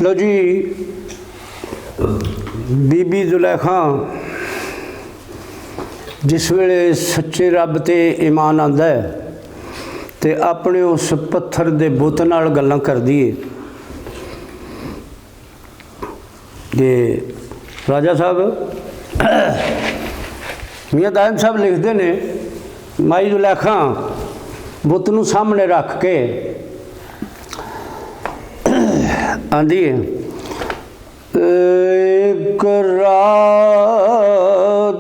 लो जी, बीबी जुलैखा जिस वेले सच्चे रब ते ईमान आंदा है तो अपने उस पत्थर दे बुत नाल गल्लां करदी है। ये राजा साहब मियाँ दायम साहब लिखते ने, माई जुलैखा बुत नूं सामने रख के आंदी है, एक रात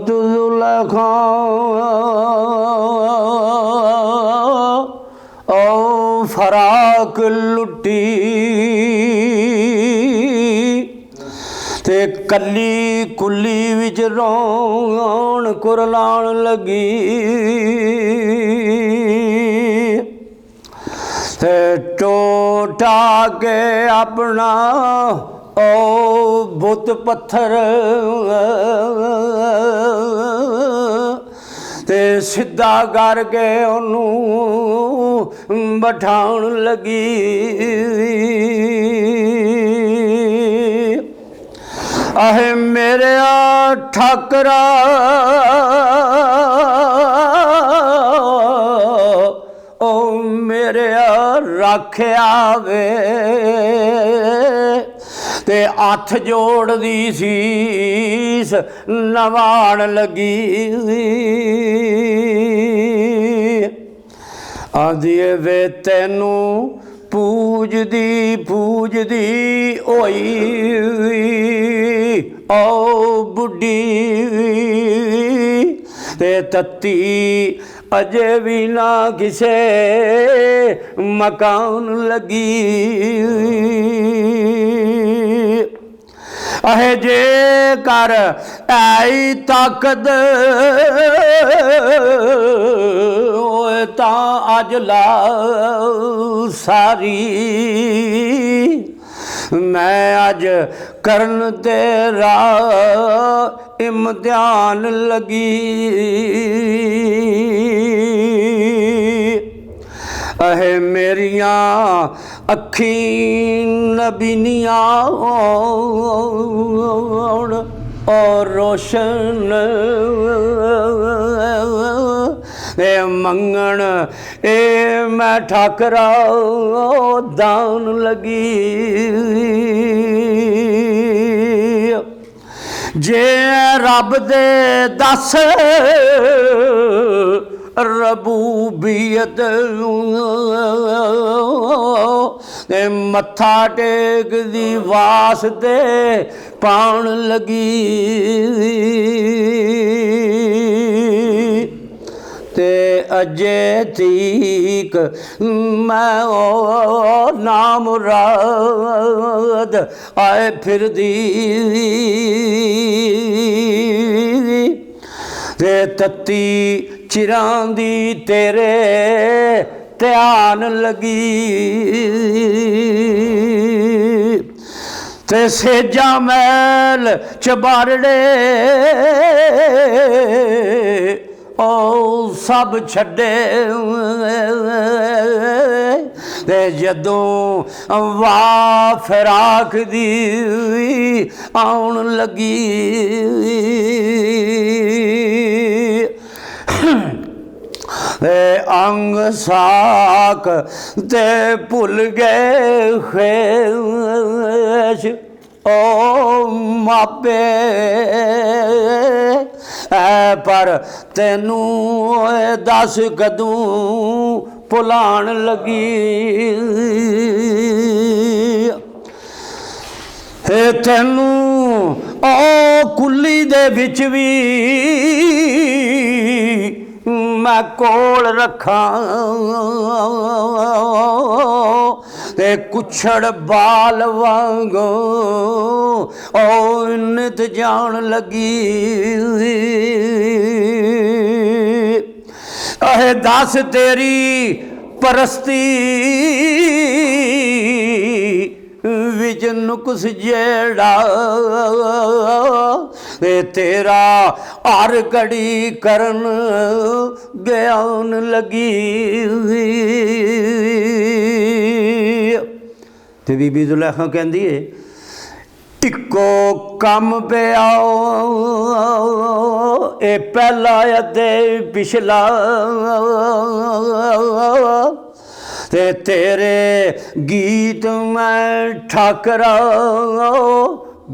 जुलैखा ओ फराक लुटी ते कली कुली विच रोण कुरलाण लगी ते टोटा के अपना ओ बुत पत्थर ते सीधा करके ओनू बिठाउण लगी। आहे मेरे ठाकरा ओ मेरे रखिया वे ते हथ जोड़ दी सीस नवाण लगी। आंदी वे तैनू पूजदी पूजदी होई ओ बुढ़ी ते तत्ती अजे भी ना किसे मकान लगी। अहे जे कर आई ताकत तां अज ला सारी मैं अज करन तेरा इम्तिहान लगी। अहे मेरिया अखी नबीनिया और रोशन ए मंगण ए मैं ठाकरा दान लगी। जे रब दे दस रबूबियत मत्था टेक दी वास्ते पाण लगी ते अजे तीक मैं ओ नाम राद आए फिर दी ते तत्ती चिरां दी तेरे ध्यान लगी ते सेजा मैल चबारड़े ओ सब छड्डे ते जदों वाह फिराक दी आउण लगी अंग साक ते भुल गए खेश ओ मापे पर तेनू दस कदूं भुलाण लगी। तेनू ओ कुली दे विच भी मैं कोल रखा ते कुछड़ बाल वांगो ओ नित जान लगी। अहे दस तेरी परस्ती विच नुक्स जेड़ा तेरा हर घड़ी करन बयान लगी। ते बीबी जुलैखा कहंदी है इक्को कम पिया ए पहला अते पिछला ते तेरे गीत मैं ठाकरा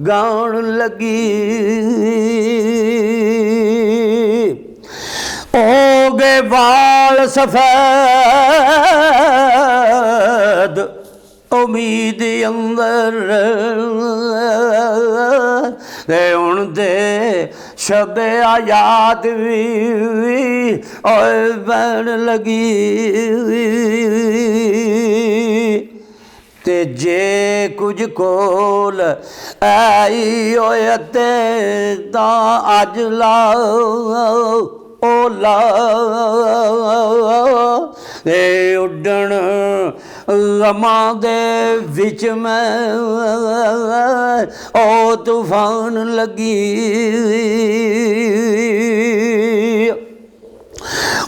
गान लगी हो गए बाल सफेद उम्मीद अंदर ते हुण दे शबे आयात भी और बन लगी ते जे कुछ कोल आई होए ते तां अज लाओ ओला ते उड्डण गमां दे विच मैं ओ तूफान लगी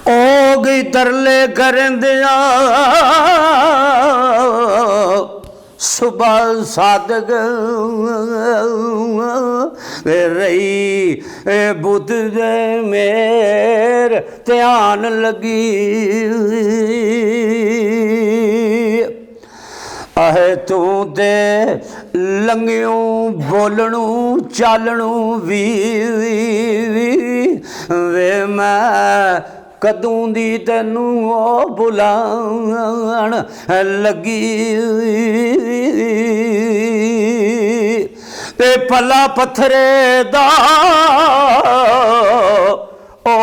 ओ गई तरले करंदिया सुबह सादक रही बुत दे मेर ध्यान लगी आहे तू ते लंघियों बोलणू चालणू भी वे मैं कदों दी तैनू ओ बुलाण लगी ते पला पत्थरे दा ओ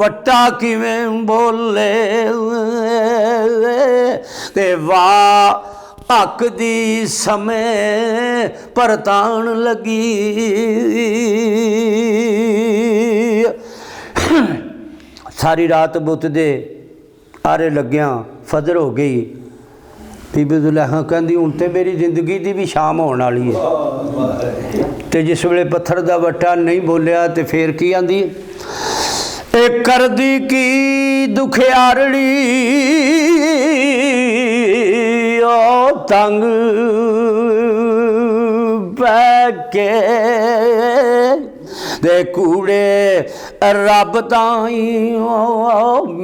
वट्टा किवें बोले ते वाह हक दी समय परतान लगी सारी रात बुत दे आरे लग्या फजर हो गई बीबी जुलैखा कहती हुण ते मेरी जिंदगी दी भी शाम होने वाली है ते जिस वेले पत्थर दा वट्टा नहीं बोलिया ते फिर की आंदी ए करदी की दुखियारड़ी ओ तंग पैके दे कूड़े रब ताई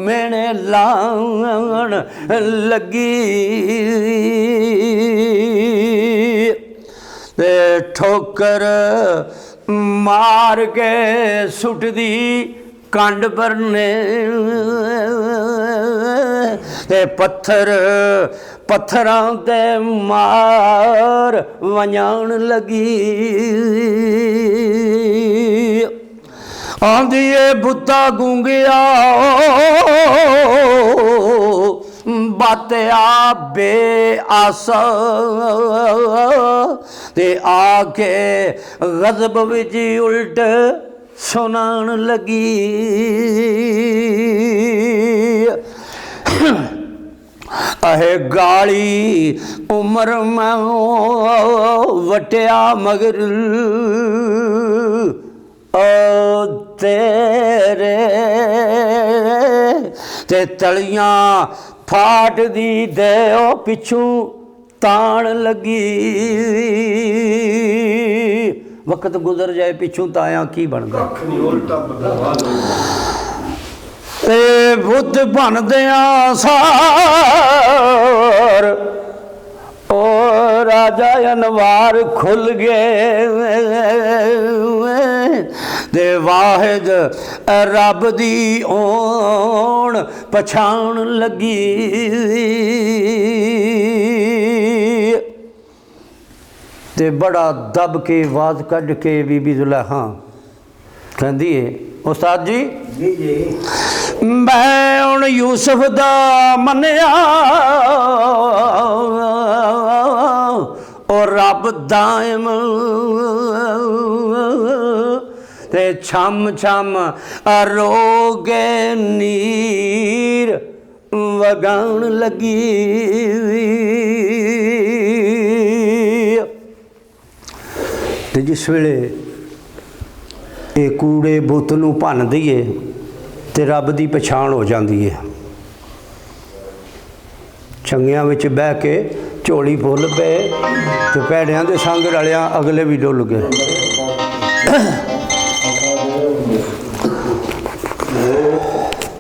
मेने लान लगी ते ठोकर मार के सुट दी कंड भरने ते पत्थर पत्थरां ते मार वजान लगी आंदी ए बुता गूंगिया बाते आ बे आसा ते आके गजब विच उल्ट सुनान लगी आहे गाली उमर में वटिया मगर ओ तेरे ते तलियां फाट दी दे ओ पिछू तान लगी वक्त गुजर जाए पिछू ताया की बन गया बुद्ध बनदिया सार ओ राजा अनवार खुल गए दे वाहिद रब दी ओण पछाण लगी ते बड़ा दब के आवाज कढ़ के बीबी जुलैखा कहती है उस्ताद जी मैं हुण यूसुफ दा मन्निया और रब दाइम ते छम छम रोगे नीर वगान लगी ते जिस वेले ये कूड़े बुत नूं भन दईए ते रब दी पछाण हो जाती है चंगियां विच बह के ਝੋਲੀ ਫੁੱਲ ਪਏ ਤੇ ਭੈੜਿਆਂ ਦੇ ਸੰਗ ਰਲਿਆ ਅਗਲੇ ਵੀ ਡੁੱਲ ਗਏ।